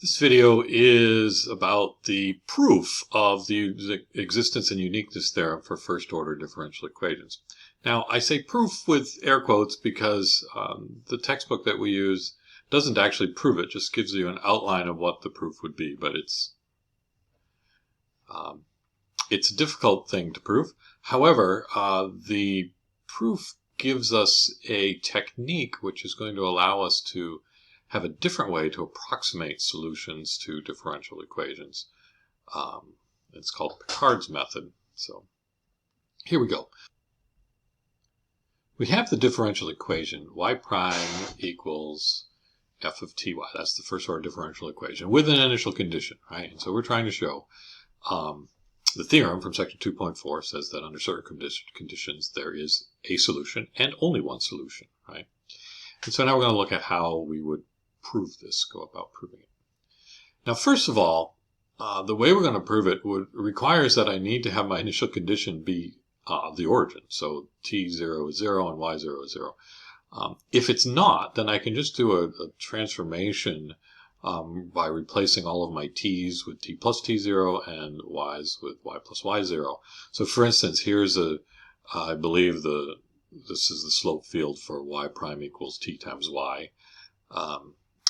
This video is about the proof of the existence and uniqueness theorem for first-order differential equations. Now, I say proof with air quotes because the textbook that we use doesn't actually prove it, just gives you an outline of what the proof would be, but it's a difficult thing to prove. However, the proof gives us a technique which is going to allow us to have a different way to approximate solutions to differential equations. It's called Picard's method. So here we go. We have the differential equation y prime equals f of ty. That's the first order differential equation with an initial condition, right? And so we're trying to show the theorem from section 2.4 says that under certain conditions there is a solution and only one solution, right? And so now we're going to look at how we would prove this, go about proving it. Now, first of all, the way we're going to prove it requires that I need to have my initial condition be the origin. So t0 is 0 and y0 is 0. If it's not, then I can just do a transformation by replacing all of my t's with t plus t0 and y's with y plus y0. So for instance, here's I believe this is the slope field for y prime equals t times y.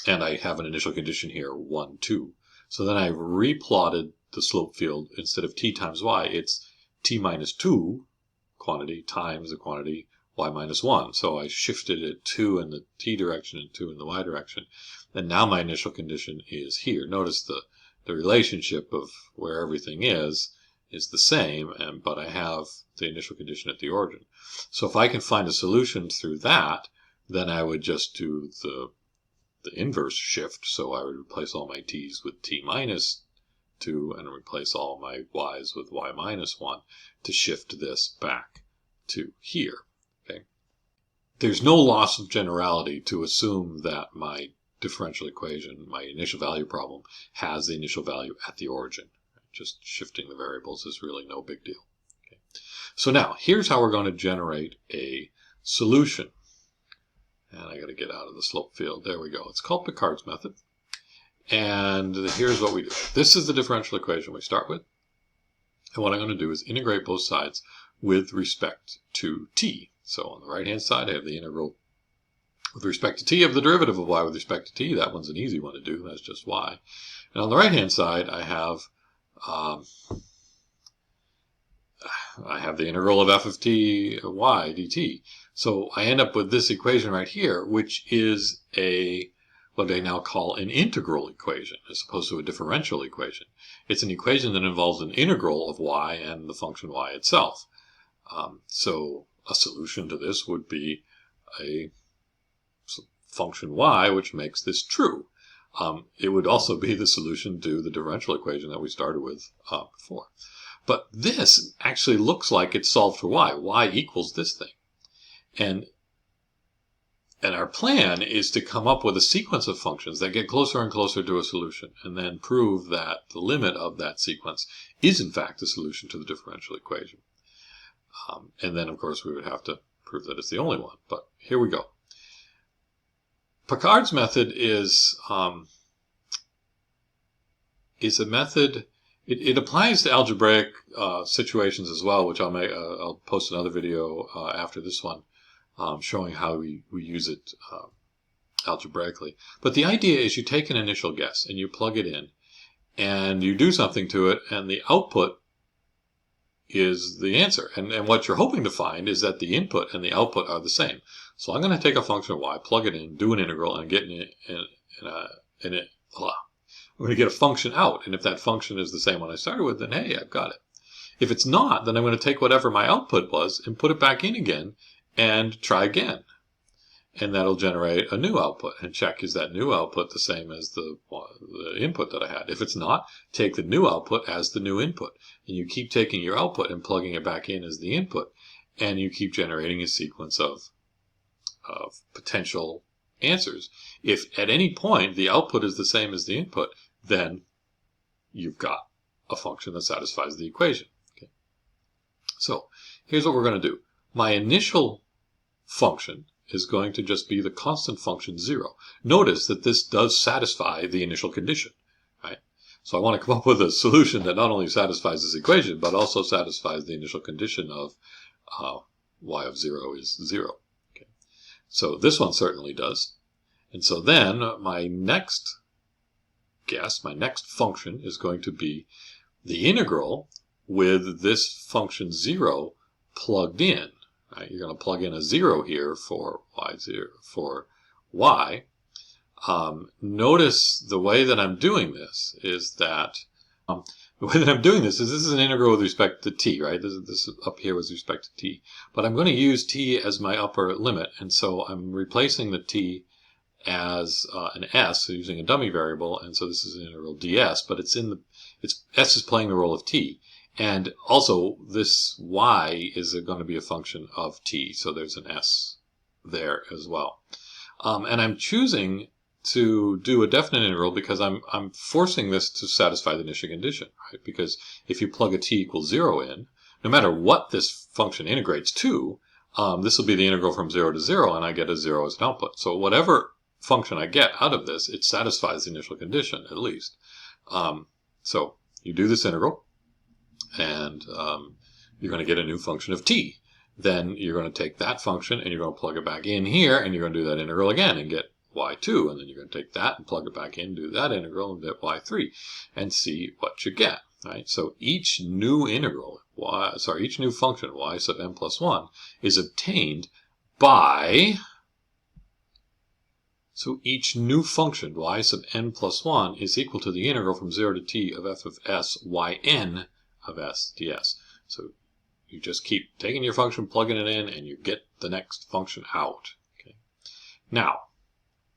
And I have an initial condition here, 1, 2. So then I've replotted the slope field. Instead of t times y, it's t minus 2 quantity times the quantity y minus 1. So I shifted it 2 in the t direction and 2 in the y direction. And now my initial condition is here. Notice the relationship of where everything is the same, but I have the initial condition at the origin. So if I can find a solution through that, then I would just do the inverse shift. So I would replace all my t's with t minus 2 and replace all my y's with y minus 1 to shift this back to here. Okay. There's no loss of generality to assume that my differential equation, my initial value problem, has the initial value at the origin. Just shifting the variables is really no big deal. Okay. So now, here's how we're going to generate a solution. And I got to get out of the slope field. There we go. It's called Picard's method. And here's what we do. This is the differential equation we start with. And what I'm going to do is integrate both sides with respect to t. So on the right-hand side, I have the integral with respect to t of the derivative of y with respect to t. That one's an easy one to do. That's just y. And on the right-hand side, I have the integral of f of t y dt. So I end up with this equation right here, which is what I now call an integral equation, as opposed to a differential equation. It's an equation that involves an integral of y and the function y itself. So a solution to this would be a function y, which makes this true. It would also be the solution to the differential equation that we started with before. But this actually looks like it's solved for y. Y equals this thing. And our plan is to come up with a sequence of functions that get closer and closer to a solution, and then prove that the limit of that sequence is in fact the solution to the differential equation. And then, of course, we would have to prove that it's the only one. But here we go. Picard's method is a method. It applies to algebraic situations as well, which I'll post another video after this one, showing how we use it algebraically. But the idea is you take an initial guess and you plug it in, and you do something to it, and the output is the answer. And what you're hoping to find is that the input and the output are the same. So I'm going to take a function of y, plug it in, do an integral, and get I'm going to get a function out. And if that function is the same one I started with, then hey, I've got it. If it's not, then I'm going to take whatever my output was and put it back in again and try again. And that'll generate a new output and check, is that new output the same as the input that I had? If it's not, take the new output as the new input. And you keep taking your output and plugging it back in as the input. And you keep generating a sequence of potential answers. If at any point the output is the same as the input, then you've got a function that satisfies the equation. Okay. So here's what we're going to do. My initial function is going to just be the constant function 0. Notice that this does satisfy the initial condition. So I want to come up with a solution that not only satisfies this equation, but also satisfies the initial condition of y of 0 is 0. Okay. So this one certainly does. And so then my next function is going to be the integral with this function 0 plugged in. Right? You're going to plug in a 0 here for y. Notice the way that I'm doing this is that this is an integral with respect to t, right? This is up here with respect to t. But I'm going to use t as my upper limit, and so I'm replacing the t as an s, so using a dummy variable, and so this is an integral ds, but s is playing the role of t. And also, this y is going to be a function of t, so there's an s there as well. And I'm choosing to do a definite integral because I'm forcing this to satisfy the initial condition, right? Because if you plug a t equals 0 in, no matter what this function integrates to, this will be the integral from 0 to 0, and I get a 0 as an output. So whatever function I get out of this, it satisfies the initial condition, at least. So you do this integral, and you're going to get a new function of t. Then you're going to take that function, and you're going to plug it back in here, and you're going to do that integral again and get y2, and then you're going to take that and plug it back in, do that integral, and get y3, and see what you get. Right? So each new integral, each new function, y sub n plus 1, is obtained by... So each new function, y sub n plus 1, is equal to the integral from 0 to t of f of s yn of s ds. So you just keep taking your function, plugging it in, and you get the next function out. Okay. Now,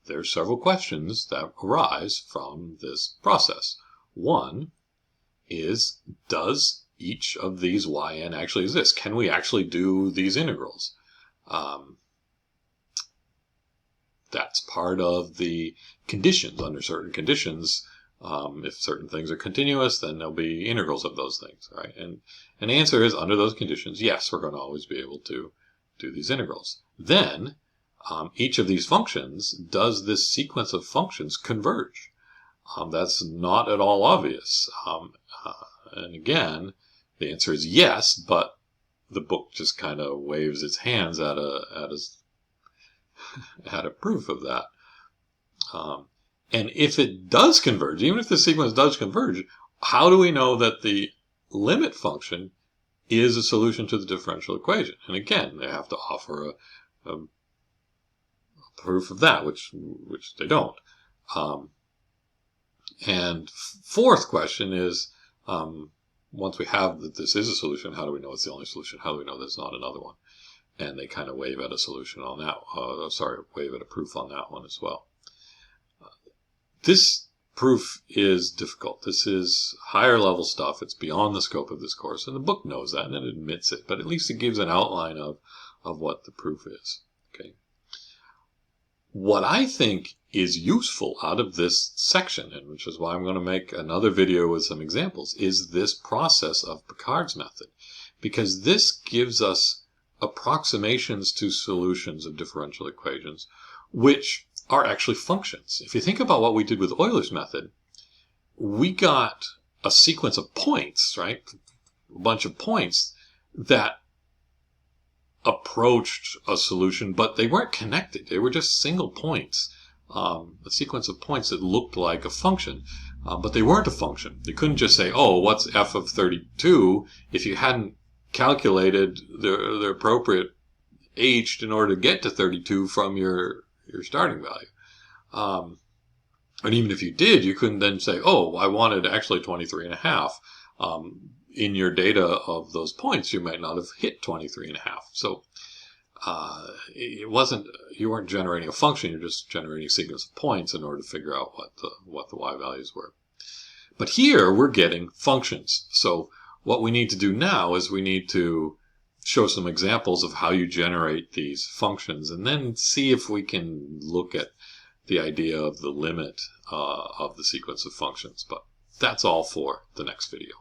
there's several questions that arise from this process. One is, does each of these yn actually exist? Can we actually do these integrals? That's part of the conditions. Under certain conditions, if certain things are continuous, then there'll be integrals of those things, right? And the answer is, under those conditions, yes, we're going to always be able to do these integrals. Then, each of these functions, does this sequence of functions converge? That's not at all obvious. And again, the answer is yes, but the book just kind of waves its hands at a proof of that. And if it does converge, even if the sequence does converge, how do we know that the limit function is a solution to the differential equation? And again, they have to offer a proof of that, which they don't. And fourth question is, once we have that this is a solution, how do we know it's the only solution? How do we know there's not another one? And they kind of wave at a solution on that. Wave at a proof on that one as well. This proof is difficult. This is higher level stuff. It's beyond the scope of this course, and the book knows that and it admits it. But at least it gives an outline of what the proof is. Okay. What I think is useful out of this section, and which is why I'm going to make another video with some examples, is this process of Picard's method, because this gives us approximations to solutions of differential equations, which are actually functions. If you think about what we did with Euler's method, we got a sequence of points, right? A bunch of points that approached a solution, but they weren't connected. They were just single points, a sequence of points that looked like a function, but they weren't a function. They couldn't just say, oh, what's f of 32, if you hadn't calculated the appropriate h in order to get to 32 from your starting value. And even if you did, you couldn't then say, oh, I wanted actually 23 and a half. In your data of those points, you might not have hit 23 and a half. So you weren't generating a function, you're just generating a sequence of points in order to figure out what the y values were. But here we're getting functions. So what we need to do now is we need to show some examples of how you generate these functions, and then see if we can look at the idea of the limit of the sequence of functions. But that's all for the next video.